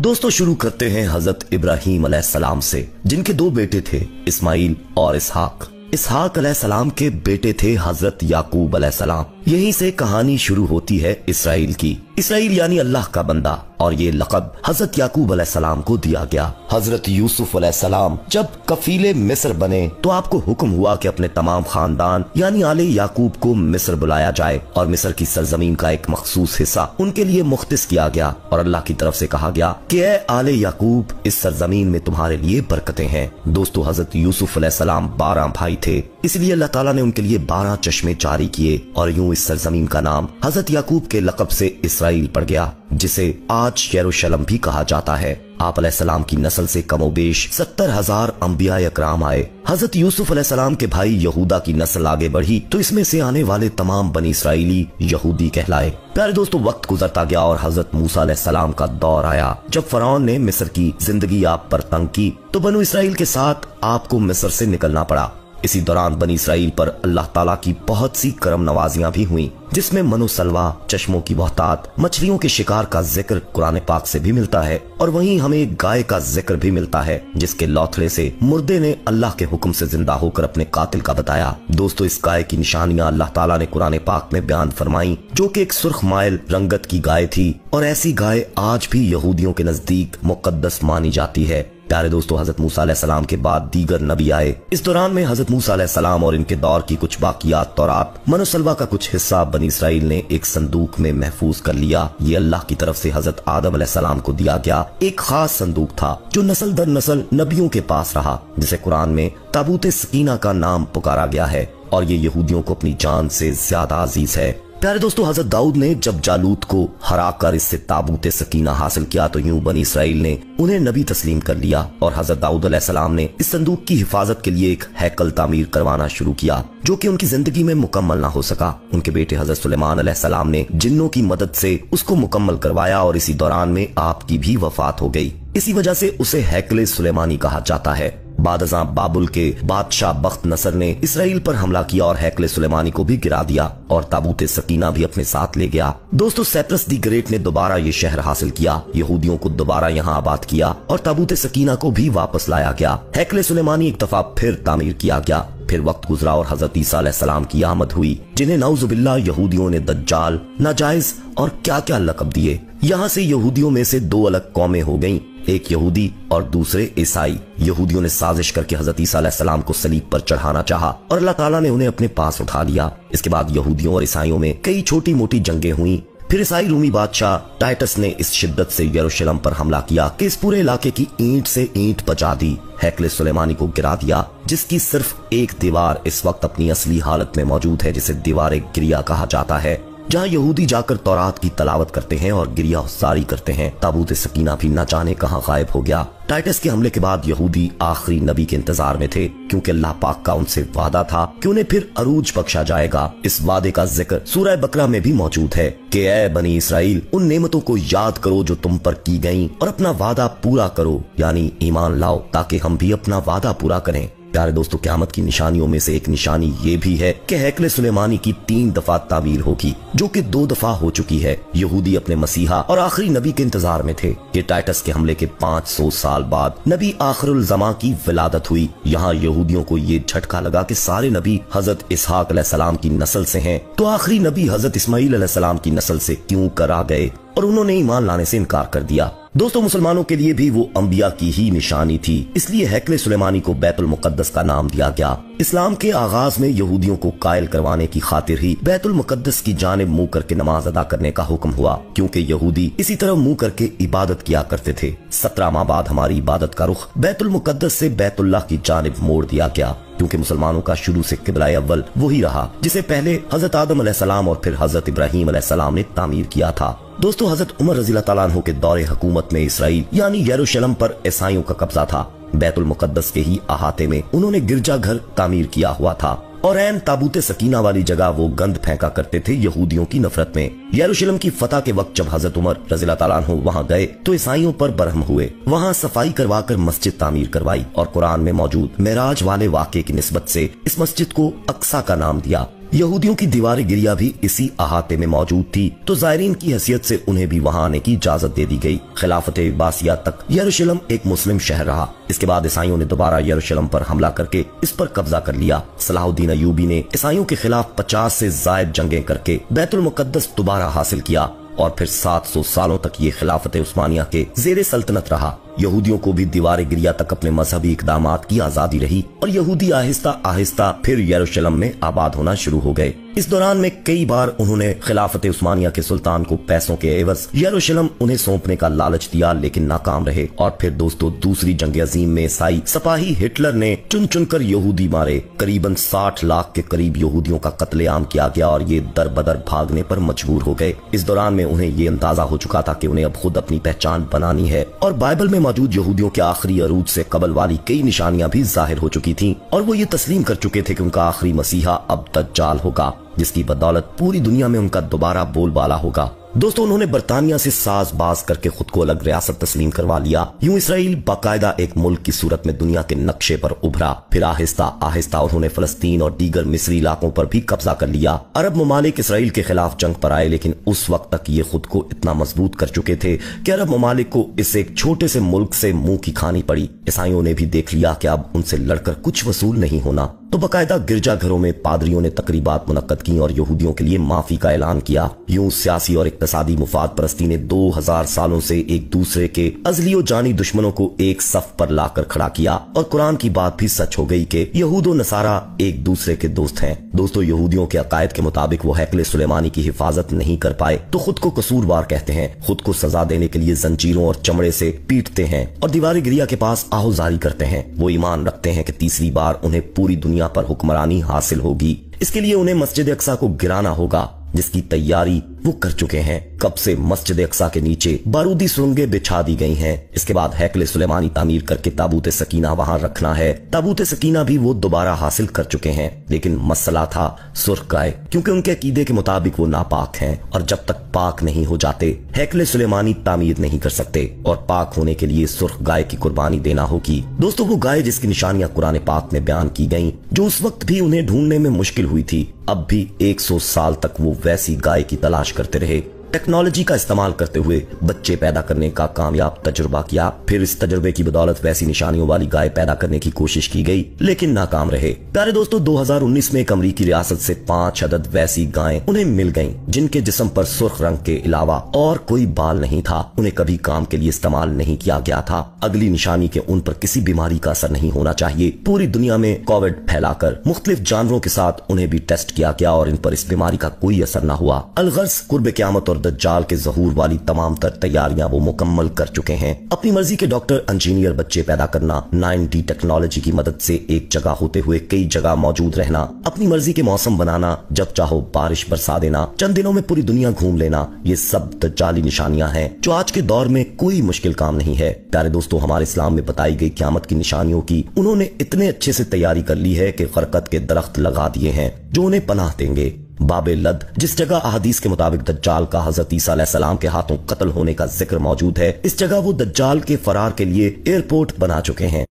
दोस्तों शुरू करते हैं हजरत इब्राहीम अलैहिस्सलाम से, जिनके दो बेटे थे, इस्माइल और इसहाक। इसहाक अलैहिस्सलाम के बेटे थे हजरत याकूब अलैहिस्सलाम। यहीं से कहानी शुरू होती है इसराइल की। इसराइल यानी अल्लाह का बंदा, और ये लक़ब हजरत याकूब अलैहिस्सलाम को दिया गया। हजरत यूसुफ अलैहिस्सलाम जब कफीले मिस्र बने तो आपको हुक्म हुआ कि अपने तमाम खानदान यानी आले याकूब को मिस्र बुलाया जाए और मिस्र की सरजमीन का एक मखसूस हिस्सा उनके लिए मुख्तिस किया गया और अल्लाह की तरफ से कहा गया कि ए आले याकूब, इस सरजमीन में तुम्हारे लिए बरकतें हैं। दोस्तों हजरत यूसुफ अलैहिस्सलाम 12 भाई थे, इसलिए अल्लाह ताला ने उनके लिए 12 चश्मे जारी किए और यूं इस सरजमीन का नाम हजरत याकूब के लक़ब से इसराइल पड़ गया, जिसे आज यरूशलेम भी कहा जाता है। आप अलैहिस्सलाम की नस्ल से कमोबेश 70,000 अंबिया इकराम आए। हजरत यूसुफ अलैहिस्सलाम के भाई यहूदा की नस्ल आगे बढ़ी तो इसमें से आने वाले तमाम बनी इसराइली यहूदी कहलाए। प्यारे दोस्तों, वक्त गुजरता गया और हजरत मूसा अलैहिस्सलाम का दौर आया। जब फरौन ने मिस्र की जिंदगी आप पर तंग की तो बनु इसराइल के साथ आपको मिस्र से निकलना पड़ा। इसी दौरान बनी इसराइल पर अल्लाह ताला की बहुत सी करम नवाजियां भी हुई, जिसमें मनो सलवा, चश्मों की बहुतात, मछलियों के शिकार का जिक्र कुरान पाक से भी मिलता है। और वहीं हमें एक गाय का जिक्र भी मिलता है, जिसके लौथड़े से मुर्दे ने अल्लाह के हुक्म से जिंदा होकर अपने कातिल का बताया। दोस्तों, इस गाय की निशानियां अल्लाह ताला ने कुरान पाक में बयान फरमाई, जो कि एक सुर्ख माइल रंगत की गाय थी, और ऐसी गाय आज भी यहूदियों के नजदीक मुकद्दस मानी जाती है। प्यारे दोस्तों, हजरत मूसा अलैहिस्सलाम के बाद दीगर नबी आए। इस दौरान में हजरत मूसा अलैहिस्सलाम और इनके दौर की कुछ बाकियात तौरात, मनोसलवा का कुछ हिस्सा बनी इसराइल ने एक संदूक में महफूज कर लिया। ये अल्लाह की तरफ से हजरत आदम अलैहिस्सलाम को दिया गया एक खास संदूक था, जो नस्ल दर नस्ल नबियों के पास रहा, जिसे कुरान में ताबूत सकीना का नाम पुकारा गया है, और ये यहूदियों को अपनी जान से ज्यादा अजीज है। प्यारे दोस्तों, हजरत दाऊद ने जब जालूत को हराकर इससे ताबूत सकीना हासिल किया तो यूं बनी इसराइल ने उन्हें नबी तस्लीम कर लिया, और हजरत दाऊद अलैहिस्सलाम ने इस संदूक की हिफाजत के लिए एक हैकल तामीर करवाना शुरू किया, जो कि उनकी जिंदगी में मुकम्मल ना हो सका। उनके बेटे हजरत सुलेमान अलैहिस्सलाम ने जिन्नों की मदद से उसको मुकम्मल करवाया, और इसी दौरान में आपकी भी वफात हो गई। इसी वजह से उसे हैकल सुलेमानी कहा जाता है। बादशाह बाबुल के बादशाह बख्त नसर ने इसराइल पर हमला किया और हैकल सुलेमानी को भी गिरा दिया और ताबूत सकीना भी अपने साथ ले गया। दोस्तों, सेप्रस दी ग्रेट ने दोबारा ये शहर हासिल किया, यहूदियों को दोबारा यहाँ आबाद किया और ताबूत सकीना को भी वापस लाया गया। हैकल सुलेमानी एक दफा फिर तामीर किया गया। फिर वक्त गुजरा और हजरत ईसा अलैहिस्सलाम की आमद हुई, जिन्हें नाउजुबिल्लाह यहूदियों ने दज्जाल, नाजायज और क्या क्या लक़ब दिए। यहाँ से यहूदियों में से दो अलग कौमें हो गईं, एक यहूदी और दूसरे ईसाई। यहूदियों ने साजिश करके हजरत ईसा अलैहिस्सलाम को सलीब पर चढ़ाना चाहा और अल्लाह ताला ने उन्हें अपने पास उठा लिया। इसके बाद यहूदियों और ईसाइयों में कई छोटी मोटी जंगें हुई। फिर ईसाई रूमी बादशाह टाइटस ने इस शिद्दत से यरूशलेम पर हमला किया कि इस पूरे इलाके की ईंट से ईंट बचा दी, हैकल सुलेमानी को गिरा दिया, जिसकी सिर्फ एक दीवार इस वक्त अपनी असली हालत में मौजूद है, जिसे दीवार गिरिया कहा जाता है, जहाँ यहूदी जाकर तौरात की तलावत करते हैं और गिरिया जारी करते हैं। ताबूत सकीना भी न जाने कहाँ गायब हो गया। टाइटस के हमले के बाद यहूदी आखिरी नबी के इंतजार में थे, क्योंकि अल्लाह पाक का उनसे वादा था कि उन्हें फिर अरूज बख्शा जाएगा। इस वादे का जिक्र सूरह बकरा में भी मौजूद है कि ऐ बनी इसराइल, उन नेमतों को याद करो जो तुम पर की गईं और अपना वादा पूरा करो, यानी ईमान लाओ, ताकि हम भी अपना वादा पूरा करें। प्यारे दोस्तों, क़यामत की निशानियों में से एक निशानी ये भी है कि हैकल सुलेमानी की 3 दफा तामीर होगी, जो कि 2 दफा हो चुकी है। यहूदी अपने मसीहा और आखिरी नबी के इंतजार में थे कि टाइटस के हमले के 500 साल बाद नबी आखिरुल ज़मा की विलादत हुई। यहाँ यहूदियों को ये झटका लगा कि सारे नबी हजरत इसहाक अलैहिस्सलाम की नस्ल से हैं, तो आखिरी नबी हजरत इस्माइल अलैहिस्सलाम की नस्ल से क्यों करा गए, और उन्होंने ईमान लाने से इनकार कर दिया। दोस्तों, मुसलमानों के लिए भी वो अंबिया की ही निशानी थी, इसलिए हैकल सुलेमानी को बैतुल मुकद्दस का नाम दिया गया। इस्लाम के आगाज में यहूदियों को कायल करवाने की खातिर ही बैतुल मुकद्दस की जानिब मुंह करके नमाज अदा करने का हुक्म हुआ, क्योंकि यहूदी इसी तरह मुंह करके इबादत किया करते थे। 17 माह बाद हमारी इबादत का रुख बैतुल मुकद्दस से बैतुल्लाह की जानिब मोड़ दिया गया, क्योंकि मुसलमानों का शुरू से किबला अव्वल वही रहा, जिसे पहले हजरत आदम अलैहिस्सलाम और फिर हजरत इब्राहीम अलैहिस्सलाम ने तामीर किया था। दोस्तों, हजरत उमर रज़ी अल्लाह ताला अन्हु के दौरे हुकूमत में इसराइल यानी यरूशलेम पर ईसाइयों का कब्जा था। बैतुल मुकद्दस के ही अहाते में उन्होंने गिरजा घर तामीर किया हुआ था, और ऐन ताबूत सकीना वाली जगह वो गंद फेंका करते थे यहूदियों की नफरत में। यरूशलेम की फतह के वक्त जब हजरत उमर रज़ी अल्लाह ताला अन्हु वहाँ गए तो ईसाइयों पर बरहम हुए। वहाँ सफाई करवाकर मस्जिद तामीर करवाई और कुरान में मौजूद मेराज वाले वाक़े की निस्बत से इस मस्जिद को अक्सा का नाम दिया। यहूदियों की दीवार गिरिया भी इसी अहाते में मौजूद थी, तो जायरीन की हैसियत से उन्हें भी वहां आने की इजाजत दे दी गई। खिलाफत अब्बासिया तक यरूशलेम एक मुस्लिम शहर रहा। इसके बाद ईसाइयों ने दोबारा यरूशलेम पर हमला करके इस पर कब्जा कर लिया। सलाहुद्दीन अय्यूबी ने ईसाइयों के खिलाफ 50 से ज्यादा जंगें करके बैतुल मुकद्दस दोबारा हासिल किया और फिर 700 सालों तक ये खिलाफत उस्मानिया के ज़ेरे सल्तनत रहा। यहूदियों को भी दीवार गिरिया तक अपने मजहबी इकदामात की आजादी रही और यहूदी आहिस्ता आहिस्ता फिर यरूशलेम में आबाद होना शुरू हो गए। इस दौरान में कई बार उन्होंने खिलाफत उस्मानिया के सुल्तान को पैसों के एवज यरूशलेम उन्हें सौंपने का लालच दिया, लेकिन नाकाम रहे। और फिर दोस्तों, दूसरी जंग अजीम में ईसाई सिपाही हिटलर ने चुन चुनकर यहूदी मारे। करीबन 60 लाख के करीब यहूदियों का कत्लेआम किया गया और ये दर बदर भागने पर मजबूर हो गए। इस दौरान में उन्हें ये अंदाजा हो चुका था कि उन्हें अब खुद अपनी पहचान बनानी है और बाइबल में मौजूद यहूदियों के आखिरी अरूज से कबल वाली कई निशानियां भी जाहिर हो चुकी थीं और वो ये तस्लीम कर चुके थे कि उनका आखिरी मसीहा अब दज्जाल होगा, जिसकी बदौलत पूरी दुनिया में उनका दोबारा बोलबाला होगा। दोस्तों, उन्होंने बरतानिया से साजबाज करके खुद को अलग रियासत तस्लीम करवा लिया। यूं इसराइल बाकायदा एक मुल्क की सूरत में दुनिया के नक्शे पर उभरा। फिर आहिस्ता आहिस्ता उन्होंने फलस्तीन और दीगर मिस्री इलाकों पर भी कब्जा कर लिया। अरब ममालिक इसराइल के खिलाफ जंग पर आए, लेकिन उस वक्त तक ये खुद को इतना मजबूत कर चुके थे कि अरब ममालिक को इस एक छोटे से मुल्क से मुंह की खानी पड़ी। ईसाइयों ने भी देख लिया कि अब उनसे लड़कर कुछ वसूल नहीं होना, तो बकायदा गिरजाघरों में पादरियों ने तकरीबात मुनक्कद की और यहूदियों के लिए माफी का ऐलान किया। यूं सियासी और इक्तसादी मुफाद परस्ती ने 2000 सालों से एक दूसरे के अजलियो जानी दुश्मनों को एक सफ पर लाकर खड़ा किया और कुरान की बात भी सच हो गई कि यहूद और नसारा एक दूसरे के दोस्त हैं। दोस्तों, यहूदियों के अकायद के मुताबिक वो हैकले सुलेमानी की हिफाजत नहीं कर पाए तो खुद को कसूरवार कहते हैं, खुद को सजा देने के लिए जंजीरों और चमड़े से पीटते हैं और दीवार गिरिया के पास आहुजारी करते हैं। वो ईमान रखते हैं कि तीसरी बार उन्हें पूरी दुनिया पर हुक्मरानी हासिल होगी। इसके लिए उन्हें मस्जिद अक्सा को गिराना होगा, जिसकी तैयारी वो कर चुके हैं। कब से मस्जिद अक्सा के नीचे बारूदी सुरंगें बिछा दी गई हैं। इसके बाद हैकले सुलेमानी तामीर करके ताबूत सकीना वहां रखना है। ताबूत सकीना भी वो दोबारा हासिल कर चुके हैं, लेकिन मसला था सुर्ख गाय, क्योंकि उनके अकीदे के मुताबिक वो नापाक हैं और जब तक पाक नहीं हो जाते हैकले सुलेमानी तामीर नहीं कर सकते और पाक होने के लिए सुर्ख गाय की कुर्बानी देना होगी। दोस्तों, वो गाय जिसकी निशानियां कुरान पाक में बयान की गयी, जो उस वक्त भी उन्हें ढूंढने में मुश्किल हुई थी, अब भी 100 साल तक वो वैसी गाय की तलाश करते रहे। टेक्नोलॉजी का इस्तेमाल करते हुए बच्चे पैदा करने का कामयाब तजुर्बा किया। फिर इस तजुर्बे की बदौलत वैसी निशानियों वाली गाय पैदा करने की कोशिश की गई, लेकिन नाकाम रहे। प्यारे दोस्तों, 2019 में एक अमरीकी रियासत से 5 अदद वैसी गायें उन्हें मिल गयीं, जिनके जिस्म पर सुर्ख रंग के अलावा और कोई बाल नहीं था। उन्हें कभी काम के लिए इस्तेमाल नहीं किया गया था। अगली निशानी के उन पर किसी बीमारी का असर नहीं होना चाहिए। पूरी दुनिया में कोविड फैलाकर मुख्तलिफ जानवरों के साथ उन्हें भी टेस्ट किया गया और इन पर इस बीमारी का कोई असर न हुआ। अलगर्ज कुर्ब क़यामत और दज्जाल के ज़हूर वाली तमाम तर तैयारियां वो मुकम्मल कर चुके हैं। अपनी मर्जी के डॉक्टर इंजीनियर बच्चे पैदा करना, 9D टेक्नोलॉजी की मदद से एक जगह होते हुए कई जगह मौजूद रहना, अपनी मर्जी के मौसम बनाना, जब चाहो बारिश बरसा देना, चंद दिनों में पूरी दुनिया घूम लेना, ये सब दज्जाली निशानियां हैं जो आज के दौर में कोई मुश्किल काम नहीं है। प्यारे दोस्तों, हमारे इस्लाम में बताई गई क़यामत की निशानियों की उन्होंने इतने अच्छे से तैयारी कर ली है कि खरकत के दरख्त लगा दिए हैं जो उन्हें पनाह देंगे। बाबे लद, जिस जगह अहादीस के मुताबिक दज्जाल का हजरत ईसा अलैहिस्सलाम के हाथों कत्ल होने का जिक्र मौजूद है, इस जगह वो दज्जाल के फरार के लिए एयरपोर्ट बना चुके हैं।